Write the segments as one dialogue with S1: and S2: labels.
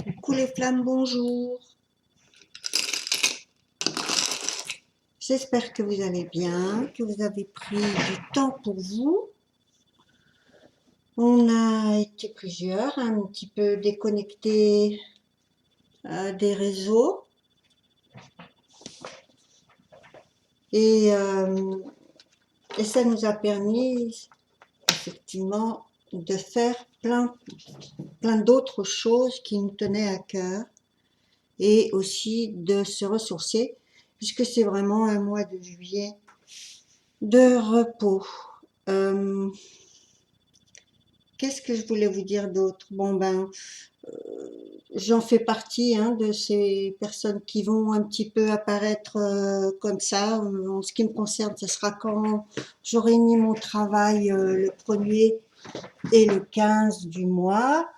S1: Coucou les flammes, bonjour. J'espère que vous allez bien, que vous avez pris du temps pour vous. On a été plusieurs, un petit peu déconnectés des réseaux. Et, euh, et ça nous a permis effectivement de faire plein d'autres choses qui nous tenaient à cœur et aussi de se ressourcer puisque c'est vraiment un mois de juillet de repos. Euh, Qu'est-ce que je voulais vous dire d'autre? J'en fais partie de ces personnes qui vont un petit peu apparaître comme ça. En ce qui me concerne, ce sera quand j'aurai mis mon travail le 1er et le 15 du mois.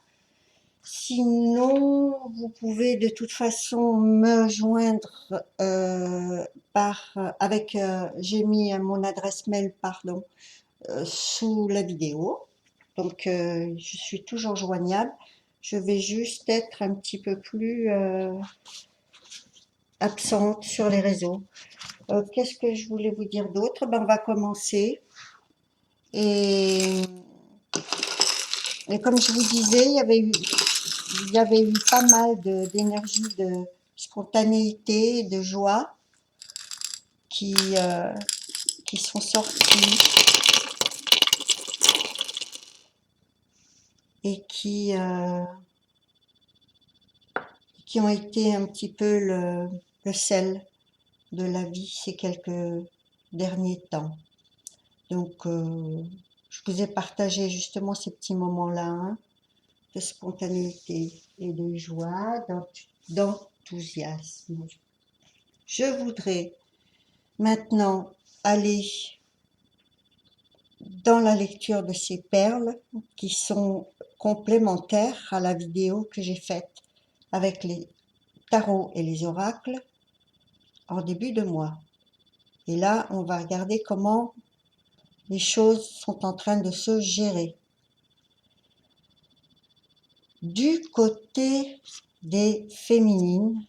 S1: Sinon, vous pouvez de toute façon me joindre j'ai mis mon adresse mail, pardon, sous la vidéo. Donc, je suis toujours joignable. Je vais juste être un petit peu plus absente sur les réseaux. Qu'est-ce que je voulais vous dire d'autre? On va commencer. Et, et comme je vous disais, il y avait eu pas mal d'énergie, de spontanéité, de joie qui, qui sont sorties et qui ont été un petit peu le sel de la vie ces quelques derniers temps. Donc, je vous ai partagé justement ces petits moments-là de spontanéité et de joie, d'enthousiasme. Je voudrais maintenant aller dans la lecture de ces perles qui sont complémentaires à la vidéo que j'ai faite avec les tarots et les oracles en début de mois. Et là, on va regarder comment les choses sont en train de se gérer. Du côté des féminines,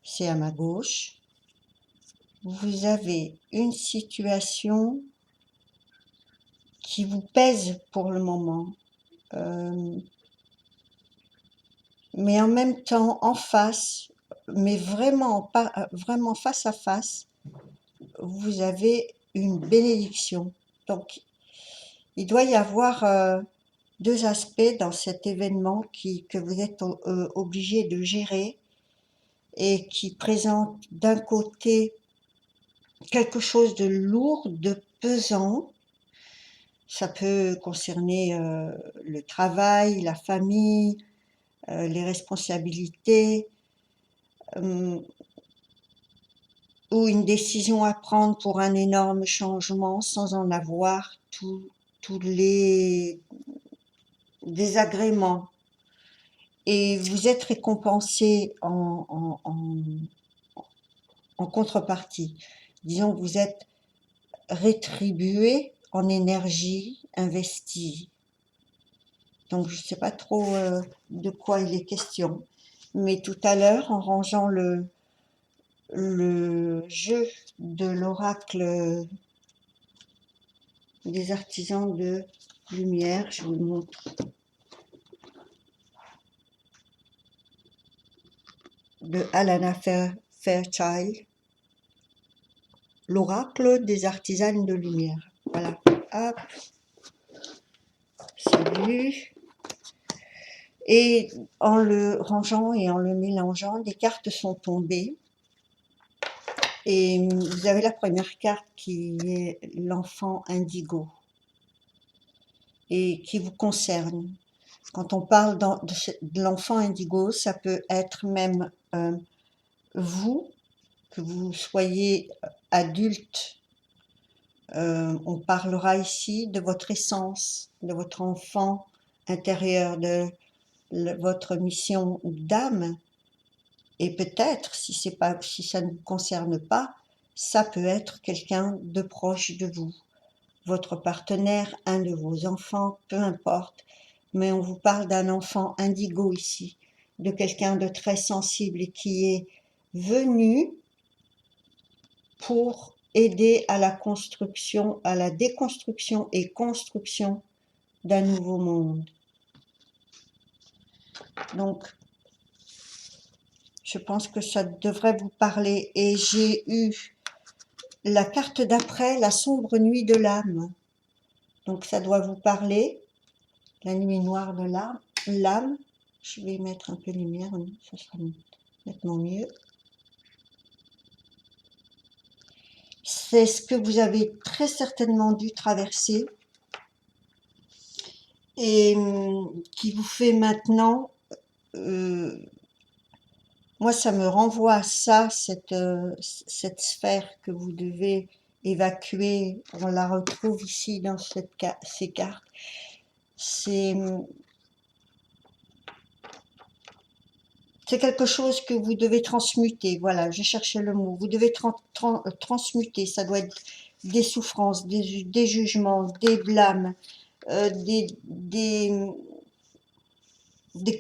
S1: c'est à ma gauche, vous avez une situation qui vous pèse pour le moment, mais en même temps en face, mais vraiment pas vraiment face à face, vous avez une bénédiction. Donc, il doit y avoir deux aspects dans cet événement que vous êtes obligé de gérer et qui présente d'un côté quelque chose de lourd, de pesant. Ça peut concerner le travail, la famille, les responsabilités, ou une décision à prendre pour un énorme changement sans en avoir tous les désagréments. Et vous êtes récompensé en contrepartie. Disons que vous êtes rétribué en énergie investie. Donc je ne sais pas trop de quoi il est question. Mais tout à l'heure, en rangeant le jeu de l'oracle des artisans de lumière, je vous le montre, de Alana Fairchild, l'oracle des artisanes de lumière. Voilà, hop, c'est vu. Et en le rangeant et en le mélangeant, des cartes sont tombées. Et vous avez la première carte qui est l'enfant indigo et qui vous concerne. Quand on parle de l'enfant indigo, ça peut être même vous, que vous soyez adulte. On parlera ici de votre essence, de votre enfant intérieur, de votre mission d'âme. Et peut-être, si ça ne vous concerne pas, ça peut être quelqu'un de proche de vous, votre partenaire, un de vos enfants, peu importe. Mais on vous parle d'un enfant indigo ici. de quelqu'un de très sensible et qui est venu pour aider à la construction, à la déconstruction et construction d'un nouveau monde. Donc, je pense que ça devrait vous parler. Et j'ai eu la carte d'après, la sombre nuit de l'âme. Donc, ça doit vous parler. La nuit noire de l'âme. Je vais mettre un peu de lumière, ça sera nettement mieux. C'est ce que vous avez très certainement dû traverser et qui vous fait maintenant, moi ça me renvoie à ça, cette sphère que vous devez évacuer, on la retrouve ici dans ces cartes. C'est quelque chose que vous devez transmuter, voilà, je cherchais le mot. Vous devez transmuter, ça doit être des souffrances, des jugements, des blâmes, des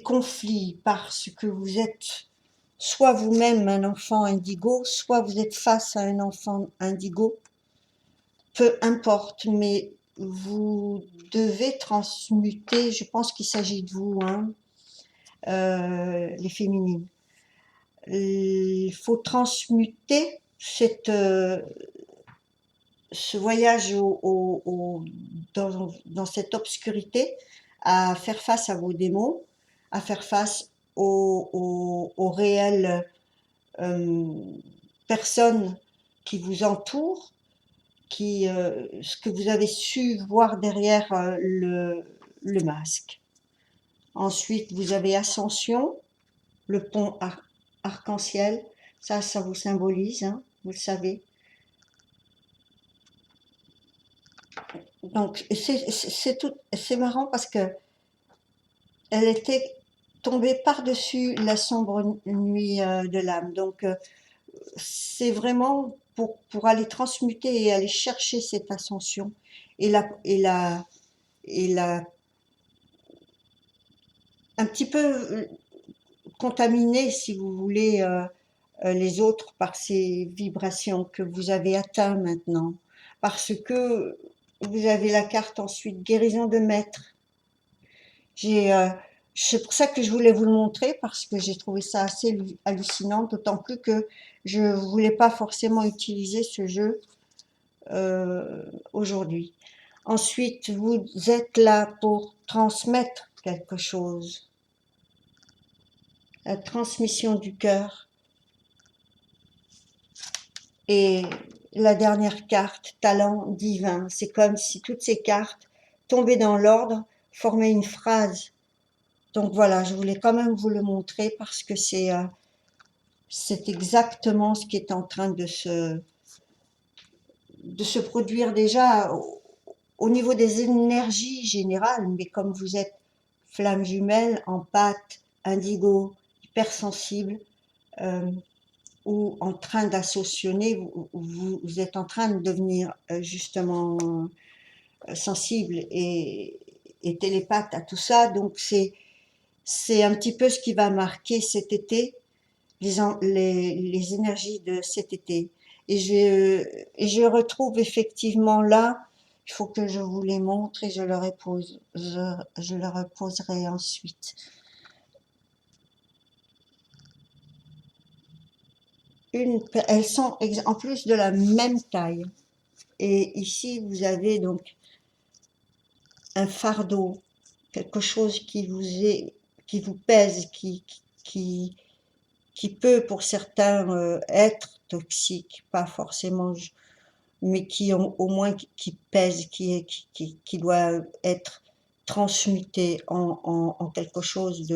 S1: conflits, parce que vous êtes soit vous-même un enfant indigo, soit vous êtes face à un enfant indigo, peu importe, mais vous devez transmuter, je pense qu'il s'agit de vous, hein, les féminines. Il faut transmuter ce voyage dans cette obscurité, à faire face à vos démons, à faire face aux réelles personnes qui vous entourent, ce que vous avez su voir derrière le masque. Ensuite, vous avez Ascension, le pont arc-en-ciel, ça vous symbolise, hein, vous le savez. Donc, c'est marrant parce que elle était tombée par-dessus la sombre nuit de l'âme. Donc, c'est vraiment pour aller transmuter et aller chercher cette ascension et un petit peu contaminer, si vous voulez, les autres par ces vibrations que vous avez atteintes maintenant. Parce que vous avez la carte ensuite guérison de maître. C'est pour ça que je voulais vous le montrer, parce que j'ai trouvé ça assez hallucinant, d'autant plus que je ne voulais pas forcément utiliser ce jeu aujourd'hui. Ensuite, vous êtes là pour transmettre quelque chose. La transmission du cœur. Et la dernière carte, talent divin. C'est comme si toutes ces cartes, tombées dans l'ordre, formaient une phrase. Donc voilà, je voulais quand même vous le montrer parce que c'est exactement ce qui est en train de se produire déjà au niveau des énergies générales, mais comme vous êtes flamme jumelle, empathe, indigo, hypersensible, ou en train d'associer, vous êtes en train de devenir justement sensible et télépathe à tout ça. Donc c'est un petit peu ce qui va marquer cet été, les énergies de cet été. Et je retrouve effectivement là, il faut que je vous les montre et je le reposerai ensuite. Elles sont en plus de la même taille. Et ici, vous avez donc un fardeau, quelque chose qui vous pèse, qui peut pour certains être toxique, pas forcément, mais qui au moins qui pèse, qui doit être transmuté en quelque chose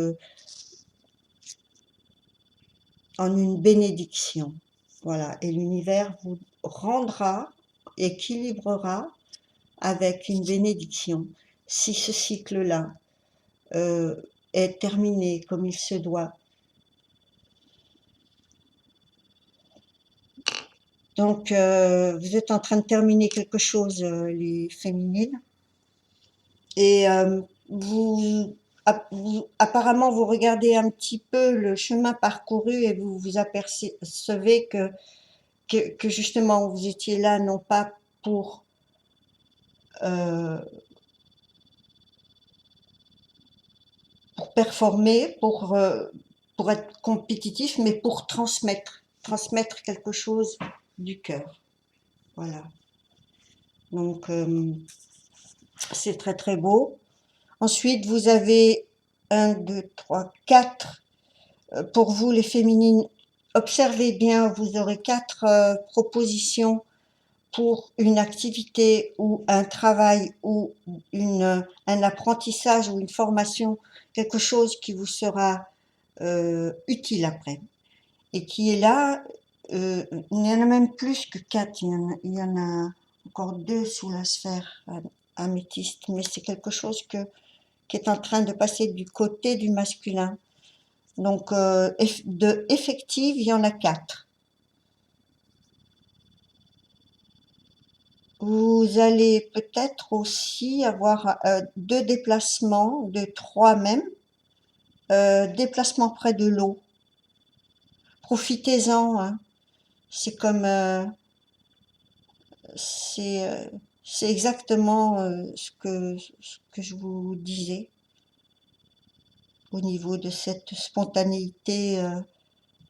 S1: en une bénédiction. Voilà, et l'univers vous rendra, équilibrera avec une bénédiction. Si ce cycle-là est terminé comme il se doit. Donc, vous êtes en train de terminer quelque chose, les féminines, et vous apparemment, vous regardez un petit peu le chemin parcouru et vous vous apercevez que justement, vous étiez là non pas pour euh, pour performer, pour être compétitif, mais pour transmettre quelque chose du cœur. Voilà. Donc, c'est très très beau. Ensuite, vous avez un, deux, trois, quatre. Pour vous, les féminines, observez bien, vous aurez quatre propositions pour une activité ou un travail ou un apprentissage ou une formation, quelque chose qui vous sera utile après et qui est là. Il y en a même plus que quatre, il y en a encore deux sous la sphère améthyste, mais c'est quelque chose qui est en train de passer du côté du masculin. Donc, de effective, il y en a quatre. Vous allez peut-être aussi avoir deux déplacements, deux, trois même, déplacements près de l'eau. Profitez-en, hein. C'est comme, c'est, euh, c'est exactement ce que je vous disais au niveau de cette spontanéité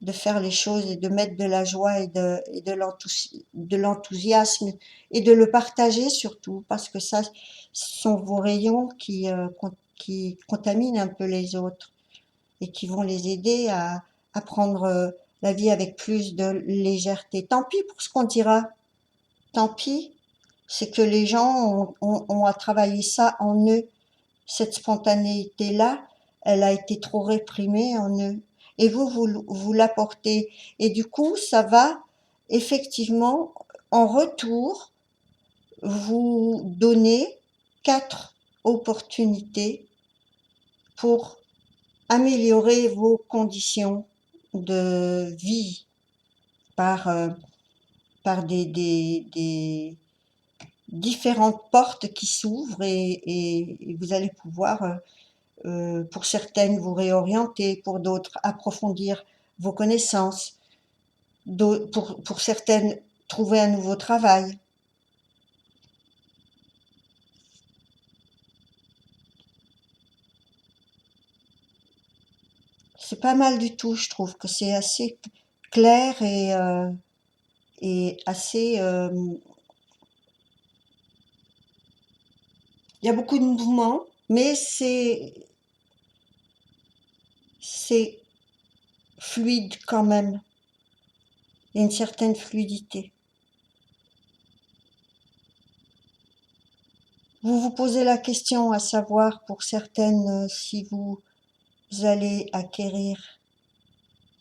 S1: de faire les choses et de mettre de la joie et de l'enthousiasme et de le partager surtout parce que ça, ce sont vos rayons qui contaminent un peu les autres et qui vont les aider à prendre la vie avec plus de légèreté. Tant pis pour ce qu'on dira, tant pis, c'est que les gens ont à travailler ça en eux. Cette spontanéité-là, elle a été trop réprimée en eux. Et vous l'apportez. Et du coup, ça va effectivement, en retour, vous donner quatre opportunités pour améliorer vos conditions de vie par, par des différentes portes qui s'ouvrent et vous allez pouvoir pour certaines vous réorienter, pour d'autres approfondir vos connaissances, pour certaines trouver un nouveau travail. C'est pas mal du tout, je trouve que c'est assez clair et assez... il y a beaucoup de mouvements, mais c'est fluide quand même. Il y a une certaine fluidité. Vous vous posez la question à savoir pour certaines si vous allez acquérir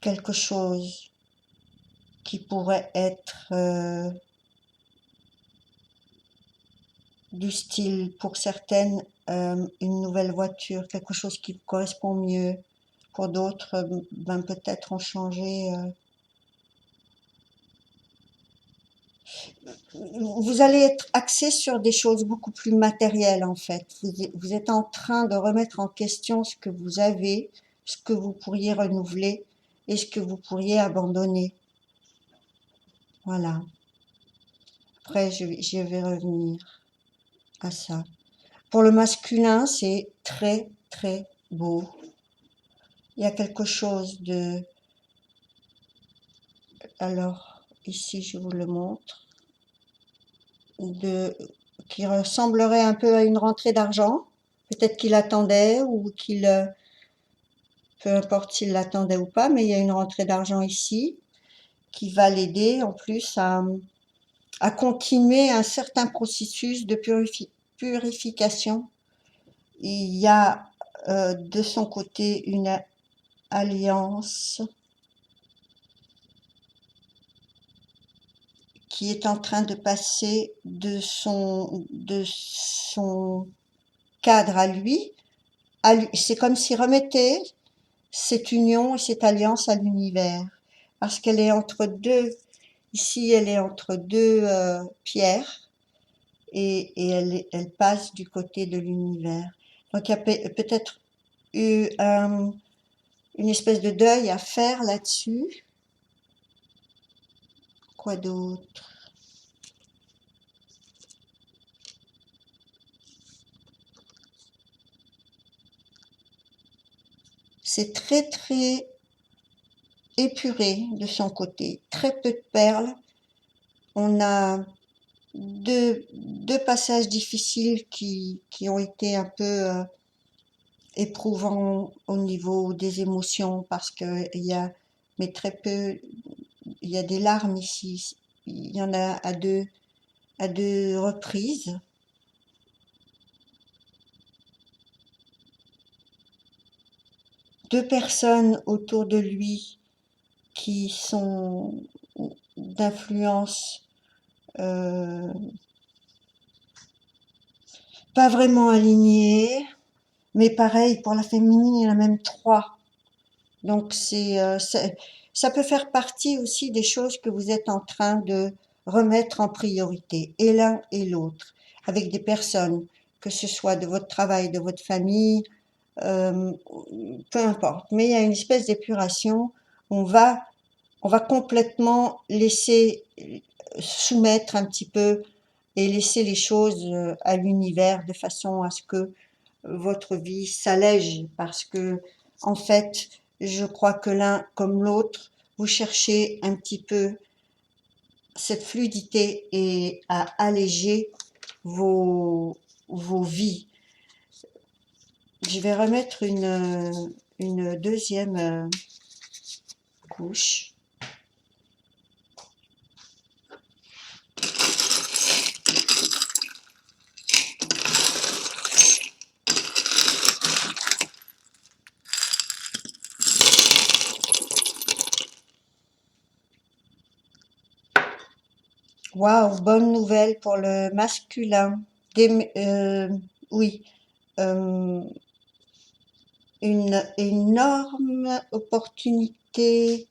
S1: quelque chose qui pourrait être du style, pour certaines, une nouvelle voiture, quelque chose qui vous correspond mieux. Pour d'autres, ben peut-être en changer. Vous allez être axé sur des choses beaucoup plus matérielles en fait. Vous êtes en train de remettre en question ce que vous avez, ce que vous pourriez renouveler et ce que vous pourriez abandonner. Voilà. Après, je vais revenir à ça. Pour le masculin, c'est très très beau. Il y a quelque chose de... Alors, ici, je vous le montre. De, qui ressemblerait un peu à une rentrée d'argent. Peut-être qu'il attendait ou qu'il... peu importe s'il l'attendait ou pas, mais il y a une rentrée d'argent ici qui va l'aider en plus à continuer un certain processus de purification. Il y a de son côté une alliance qui est en train de passer de son cadre à lui. C'est comme s'il remettait cette union et cette alliance à l'univers. Parce qu'elle est entre deux, ici elle est entre deux pierres et elle passe du côté de l'univers. Donc il y a peut-être eu une espèce de deuil à faire là-dessus. Quoi d'autre? C'est très très épuré de son côté, très peu de perles. On a deux passages difficiles qui ont été un peu éprouvants au niveau des émotions parce que il y a, mais très peu, il y a des larmes ici. Il y en a à deux reprises. Deux personnes autour de lui qui sont d'influence pas vraiment alignées, mais pareil pour la féminine, il y en a même trois. Donc ça peut faire partie aussi des choses que vous êtes en train de remettre en priorité, et l'un et l'autre, avec des personnes, que ce soit de votre travail, de votre famille, euh, peu importe. Mais il y a une espèce d'épuration. On va, on va complètement laisser soumettre un petit peu et laisser les choses à l'univers de façon à ce que votre vie s'allège parce que, en fait, je crois que l'un comme l'autre, vous cherchez un petit peu cette fluidité et à alléger vos vies. Je vais remettre une deuxième couche. Waouh, bonne nouvelle pour le masculin. Oui, euh, une énorme opportunité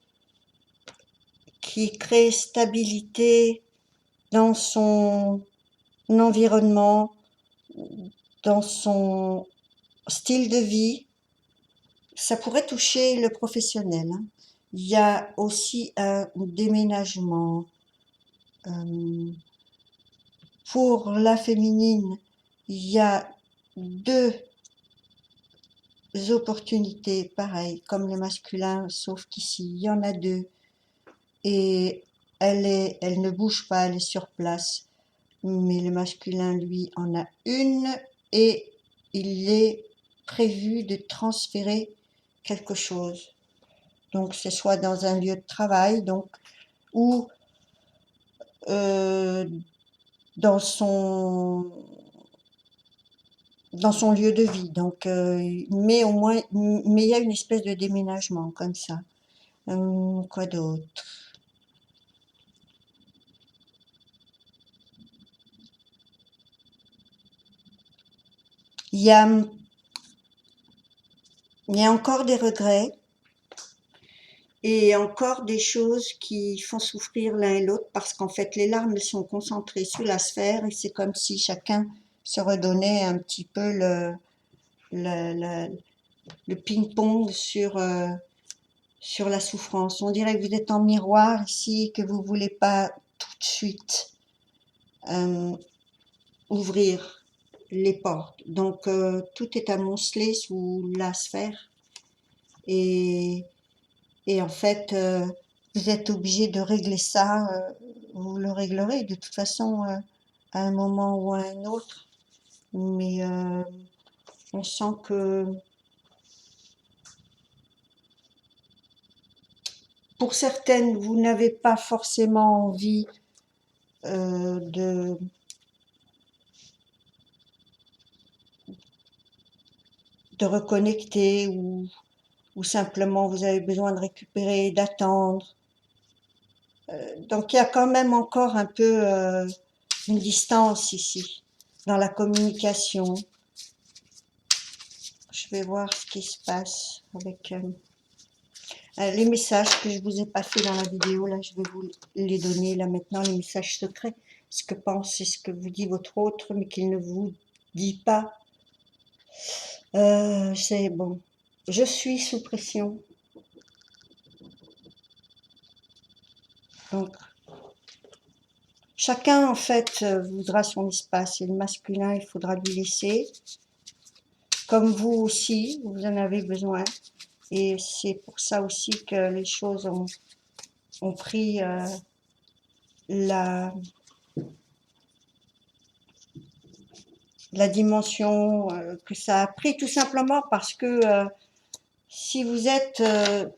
S1: qui crée stabilité dans son environnement, dans son style de vie. Ça pourrait toucher le professionnel, hein. Il y a aussi un déménagement. Euh, pour la féminine, il y a deux opportunités pareilles comme le masculin, sauf qu'ici, il y en a deux. Et elle ne bouge pas, elle est sur place. Mais le masculin, lui, en a une et il est prévu de transférer quelque chose. Donc, c'est soit dans un lieu de travail, donc, ou euh, dans dans son lieu de vie. Donc, mais au moins, mais il y a une espèce de déménagement comme ça. Quoi d'autre? Il y a, il y a encore des regrets et encore des choses qui font souffrir l'un et l'autre parce qu'en fait, les larmes elles sont concentrées sous la sphère et c'est comme si chacun se redonnait un petit peu le, le, le ping-pong sur la souffrance. On dirait que vous êtes en miroir ici, que vous voulez pas tout de suite euh, ouvrir les portes. Donc tout est amoncelé sous la sphère et, et en fait vous êtes obligé de régler ça. Vous le réglerez de toute façon à un moment ou à un autre. Mais on sent que pour certaines, vous n'avez pas forcément envie de reconnecter ou simplement vous avez besoin de récupérer, d'attendre. Donc il y a quand même encore un peu une distance ici dans la communication. Je vais voir ce qui se passe avec les messages que je vous ai pas fait dans la vidéo. Là, je vais vous les donner là maintenant, les messages secrets. Ce que pense et ce que vous dit votre autre, mais qu'il ne vous dit pas. C'est bon. je suis sous pression. Donc, chacun, en fait, voudra son espace. Et le masculin, il faudra lui laisser. Comme vous aussi, vous en avez besoin. Et c'est pour ça aussi que les choses ont pris la, la dimension que ça a pris, tout simplement parce que si vous êtes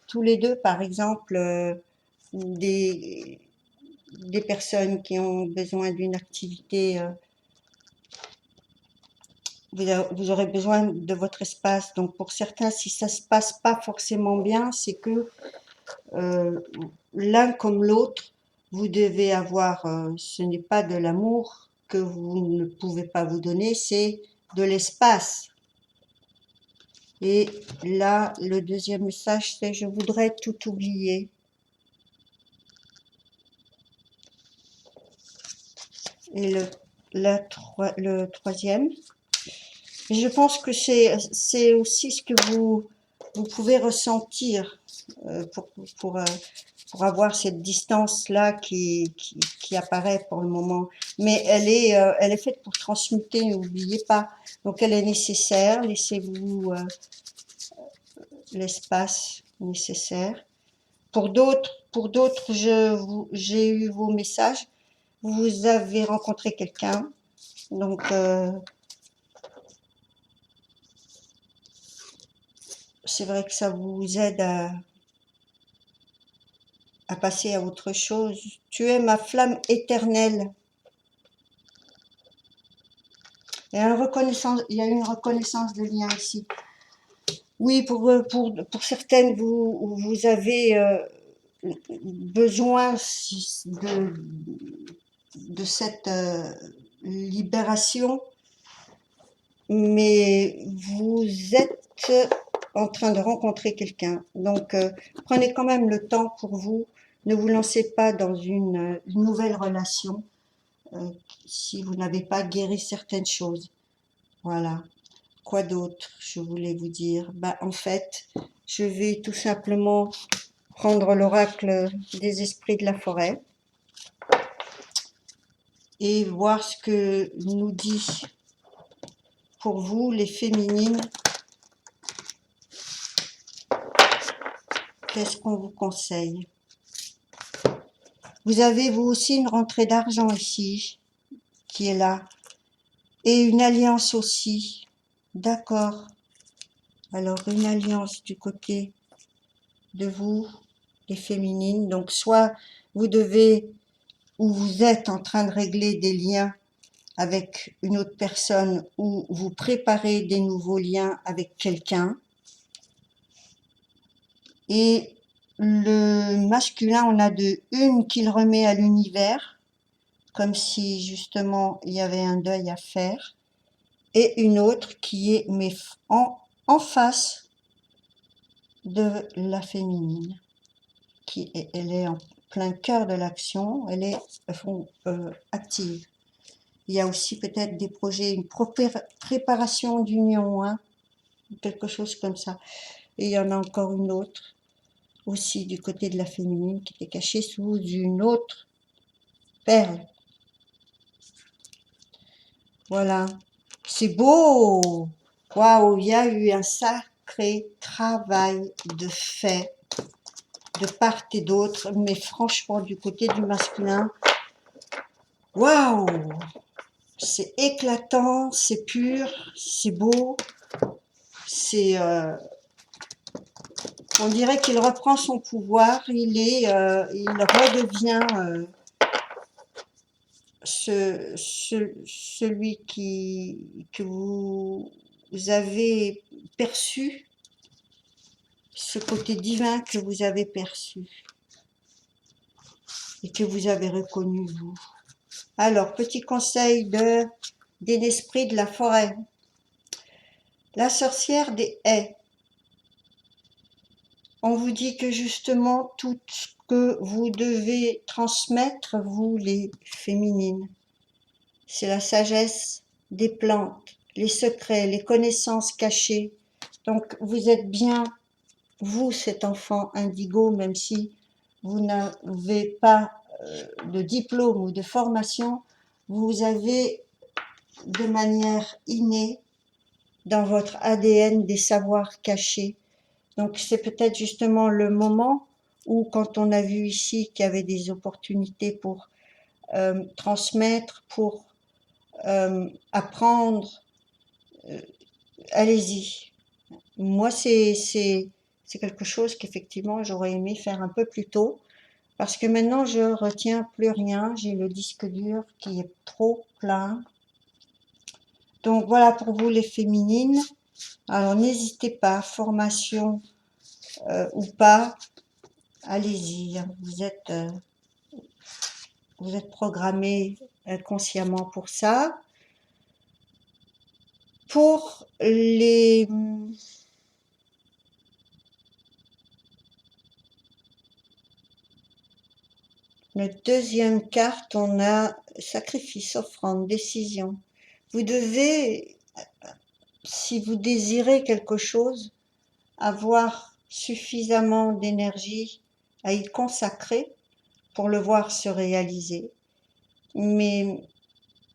S1: tous les deux, par exemple, des, des personnes qui ont besoin d'une activité, vous aurez besoin de votre espace. Donc pour certains, si ça se passe pas forcément bien, c'est que euh, l'un comme l'autre, vous devez avoir, ce n'est pas de l'amour que vous ne pouvez pas vous donner, c'est de l'espace. Et là, le deuxième message, c'est je voudrais tout oublier. Et le troisième, je pense que c'est aussi ce que vous pouvez ressentir pour, pour, euh, pour avoir cette distance-là qui apparaît pour le moment. Mais elle est faite pour transmuter, n'oubliez pas. Donc elle est nécessaire, laissez-vous l'espace nécessaire. Pour d'autres, j'ai eu vos messages. Vous avez rencontré quelqu'un, donc c'est vrai que ça vous aide à passer à autre chose. Tu es ma flamme éternelle. Il y a une reconnaissance de lien ici. Oui, pour certaines, vous avez besoin de cette libération, mais vous êtes en train de rencontrer quelqu'un. Donc, prenez quand même le temps pour vous. Ne vous lancez pas dans une nouvelle relation si vous n'avez pas guéri certaines choses. Voilà. Quoi d'autre, je voulais vous dire? Bah, en fait, je vais tout simplement prendre l'oracle des esprits de la forêt et voir ce que nous dit pour vous, les féminines. Qu'est-ce qu'on vous conseille? Vous avez vous aussi une rentrée d'argent ici, qui est là, et une alliance aussi. D'accord. Alors, une alliance du côté de vous, les féminines. Donc, soit vous devez ou vous êtes en train de régler des liens avec une autre personne ou vous préparez des nouveaux liens avec quelqu'un. Et le masculin, on a une qu'il remet à l'univers, comme si justement il y avait un deuil à faire, et une autre qui est mais en face de la féminine, elle est en plein cœur de l'action, elle est active. Il y a aussi peut-être des projets, une préparation d'union, hein, quelque chose comme ça. Et il y en a encore une autre, aussi du côté de la féminine, qui était cachée sous une autre perle. Voilà. C'est beau! Waouh, il y a eu un sacré travail de fait de part et d'autre, mais franchement, du côté du masculin, waouh! C'est éclatant, c'est pur, c'est beau, c'est on dirait qu'il reprend son pouvoir, il redevient celui que vous avez perçu, ce côté divin que vous avez perçu et que vous avez reconnu vous. Alors, petit conseil des esprits de la forêt. La sorcière des haies. On vous dit que justement, tout ce que vous devez transmettre, vous les féminines, c'est la sagesse des plantes, les secrets, les connaissances cachées Donc vous êtes bien, vous, cet enfant indigo, même si vous n'avez pas de diplôme ou de formation, vous avez de manière innée dans votre ADN des savoirs cachés. Donc c'est peut-être justement le moment où, quand on a vu ici qu'il y avait des opportunités pour transmettre, pour apprendre, allez-y. Moi, c'est quelque chose qu'effectivement j'aurais aimé faire un peu plus tôt, parce que maintenant je retiens plus rien, j'ai le disque dur qui est trop plein. Donc voilà pour vous les féminines. Alors n'hésitez pas, formation ou pas, allez-y, hein. Vous êtes programmés inconsciemment pour ça. Pour les la deuxième carte, on a sacrifice, offrande, décision. Vous devez, si vous désirez quelque chose, avoir suffisamment d'énergie à y consacrer pour le voir se réaliser. Mais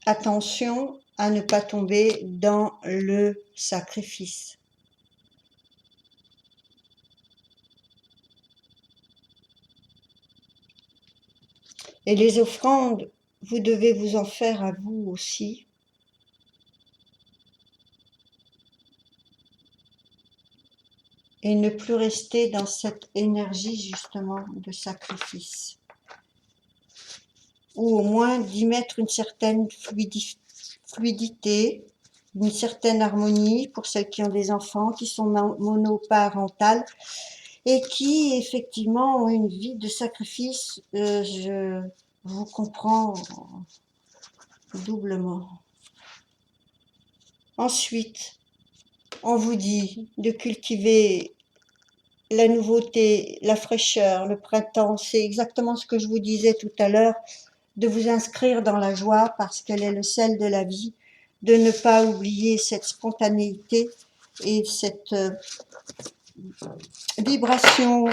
S1: attention à ne pas tomber dans le sacrifice. Et les offrandes, vous devez vous en faire à vous aussi. Et ne plus rester dans cette énergie justement de sacrifice. Ou au moins d'y mettre une certaine fluidité, une certaine harmonie pour celles qui ont des enfants, qui sont monoparentales et qui effectivement ont une vie de sacrifice. Je vous comprends doublement. Ensuite, on vous dit de cultiver la nouveauté, la fraîcheur, le printemps. C'est exactement ce que je vous disais tout à l'heure, de vous inscrire dans la joie parce qu'elle est le sel de la vie, de ne pas oublier cette spontanéité et cette vibration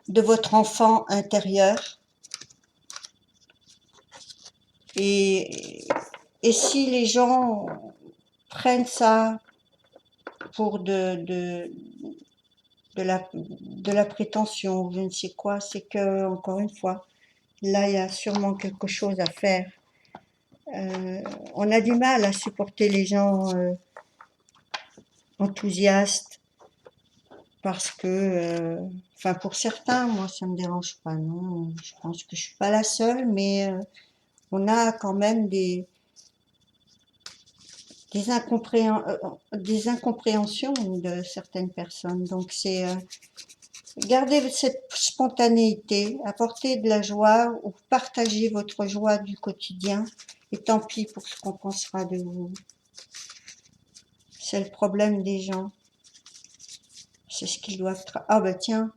S1: de votre enfant intérieur. Et si les gens prennent ça pour de la prétention, je ne sais quoi, c'est que, encore une fois, là, il y a sûrement quelque chose à faire. On a du mal à supporter les gens enthousiastes parce que, enfin, pour certains, moi, ça me dérange pas, non. Je pense que je suis pas la seule, mais on a quand même des incompréhensions de certaines personnes. Donc, c'est garder cette spontanéité, apporter de la joie ou partager votre joie du quotidien. Et tant pis pour ce qu'on pensera de vous. C'est le problème des gens. C'est ce qu'ils doivent... Ah bah tiens.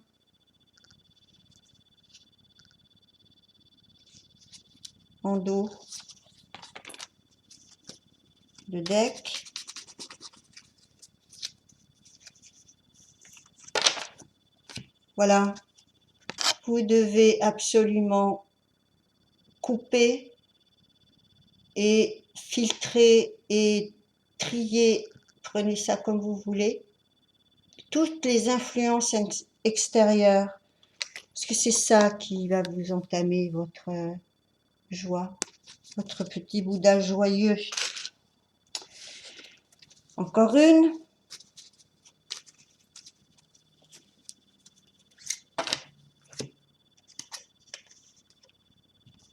S1: En dos. Le deck. Voilà. Vous devez absolument couper et filtrer et trier, prenez ça comme vous voulez, toutes les influences extérieures, parce que c'est ça qui va vous entamer votre joie, votre petit Bouddha joyeux. Encore une.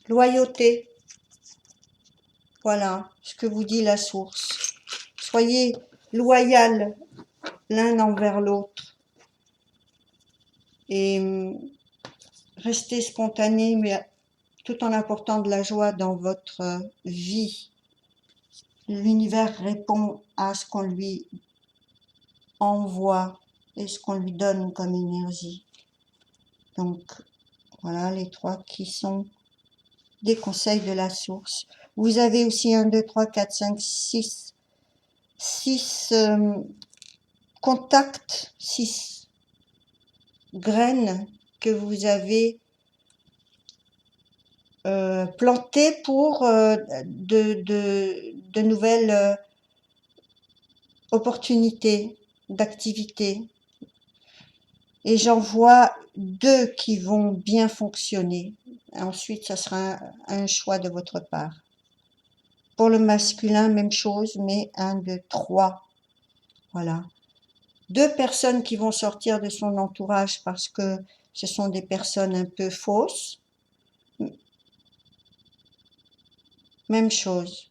S1: Loyauté. Voilà ce que vous dit la source. Soyez loyal l'un envers l'autre. Et restez spontané, mais tout en apportant de la joie dans votre vie. L'univers répond à ce qu'on lui envoie et ce qu'on lui donne comme énergie. Donc, voilà les trois qui sont des conseils de la source. Vous avez aussi 1, 2, 3, 4, 5, 6 contact 6, graines que vous avez plantées pour de nouvelles opportunités d'activité. Et j'en vois 2 qui vont bien fonctionner. Ensuite, ça sera un choix de votre part. Pour le masculin, même chose, mais 1, 2, 3. Voilà. 2 personnes qui vont sortir de son entourage parce que ce sont des personnes un peu fausses. Même chose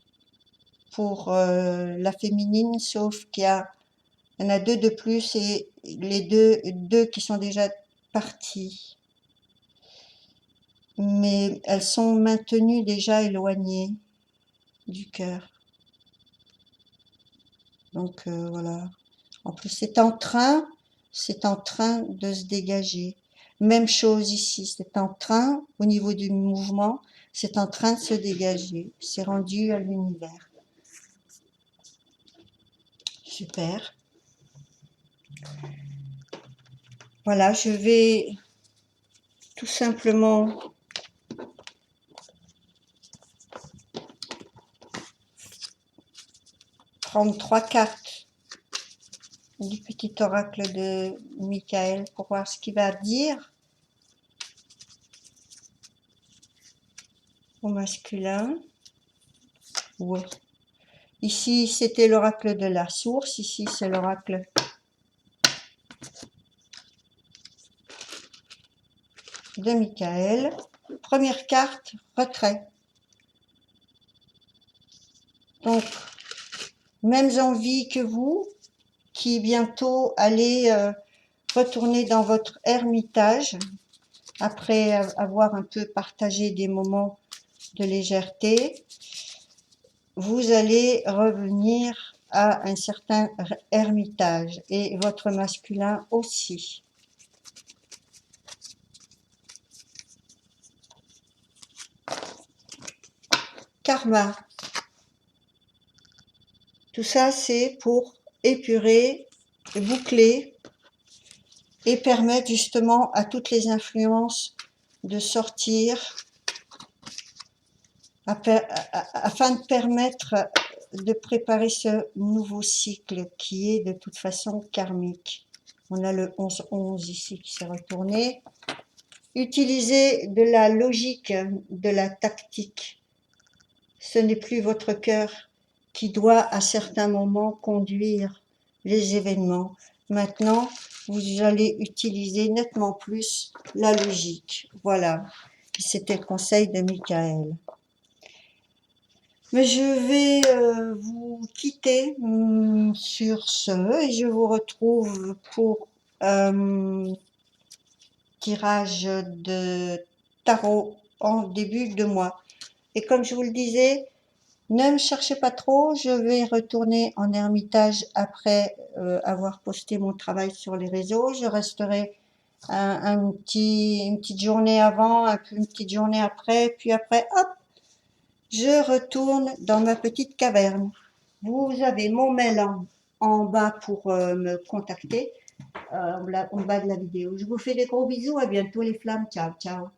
S1: pour la féminine, sauf qu'il y en a 2 de plus et les deux qui sont déjà parties. Mais elles sont maintenues déjà éloignées du cœur. Donc voilà. En plus, c'est en train de se dégager. Même chose ici, c'est en train, au niveau du mouvement, c'est en train de se dégager. C'est rendu à l'univers. Super. Voilà, je vais tout simplement prendre 3 cartes du petit oracle de Michael pour voir ce qu'il va dire au masculin. Ouais. Ici, c'était l'oracle de la source. Ici, c'est l'oracle de Michael. Première carte, retrait. Donc, mêmes envies que vous, qui bientôt allez retourner dans votre ermitage après avoir un peu partagé des moments de légèreté. Vous allez revenir à un certain ermitage et votre masculin aussi. Karma. Tout ça, c'est pour épurer, boucler et permettre justement à toutes les influences de sortir afin de permettre de préparer ce nouveau cycle qui est de toute façon karmique. On a le 11-11 ici qui s'est retourné. Utilisez de la logique, de la tactique. Ce n'est plus votre cœur qui doit à certains moments conduire les événements. Maintenant, vous allez utiliser nettement plus la logique. Voilà, c'était le conseil de Michael. Mais je vais vous quitter sur ce et je vous retrouve pour tirage de tarot en début de mois. Et comme je vous le disais, ne me cherchez pas trop, je vais retourner en ermitage après avoir posté mon travail sur les réseaux. Je resterai une petite journée avant, une petite journée après, puis après, hop, je retourne dans ma petite caverne. Vous avez mon mail en bas pour me contacter, en bas de la vidéo. Je vous fais des gros bisous, à bientôt les flammes, ciao, ciao.